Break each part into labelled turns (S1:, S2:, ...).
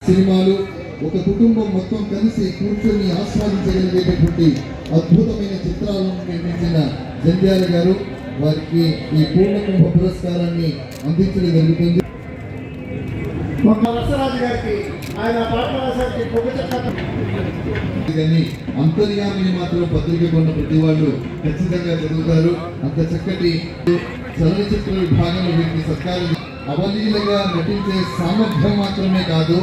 S1: సినిమాలు ఒక కుటుంబం మొత్తం కలిసి కూర్చొని ఆస్వాదించగలిగేటటువంటి అద్భుతమైన చిత్రాలను నిర్మించిన జంధ్యాల గారు వారికి ఈ పూర్ణకుంభ పురస్కారాన్ని అందించడం జరుగుతుంది. అంతర్యామిని మాత్రం పత్రిక కొన్న ప్రతి వాళ్ళు ఖచ్చితంగా చదువుతారు. అంత చక్కటి చలనచిత్ర విభాగంలో వీటిని సత్కారం అవలీలగా నటించే సామర్థ్యం మాత్రమే కాదు,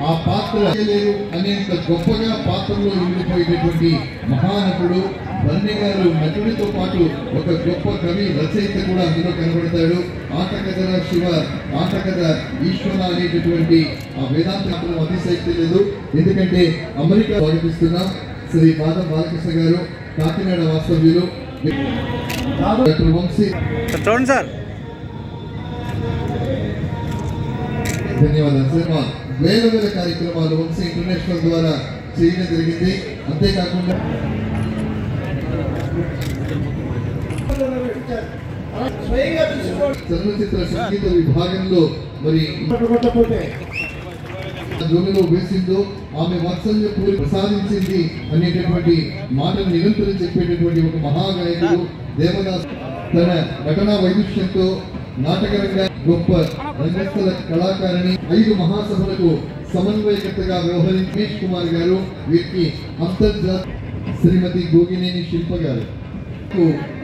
S1: ఆ పాత్ర లేరు అనేంత గొప్పగా పాత్రలో ఉండిపోయేటటువంటి మహానటుడు బన్నీ గారు. నటుడితో పాటు ఒక గొప్ప కవి రచయిత కూడా అందులో కనబడతాడు. ఆటకథ శివ, ఆటకథ ఈశ్వర అనేటటువంటి ఆ వేదాంత మాత్రం అతిశక్తి లేదు. ఎందుకంటే అమెరికా స్వాగతిస్తున్నాం శ్రీ పాదం బాలకృష్ణ గారు, కాకినాడ వాస్తవ్యులు. డాక్టర్ వంశీ సార్, ధన్యవాదాలు. సినిమా వేల వేల కార్యక్రమాలు వంశీ ఇంటర్నేషనల్ ద్వారా చేయడం జరిగింది. అంతేకాకుండా చలనచిత్ర సంగీత విభాగంలో మరి జోలిలో వేసిందో ఆమె వాత్సల్య పూరి ప్రసాదించింది అనేటటువంటి మాటను నిరంతరం చెప్పేటటువంటి ఒక మహాగాయకుడు దేవదాస్. తన నటనా వైదుష్యంతో నాటకరంగా గొప్ప రంగస్థల కళాకారిణి, 5 మహాసభలకు సమన్వయకర్తగా వ్యవహరించి రమేష్ కుమార్ గారు. వీరికి అంతర్జాతీయ శ్రీమతి గోగినేని శిల్ప గారు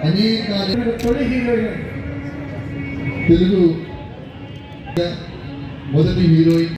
S1: అనేక తెలుగు మొదటి హీరోయిన్.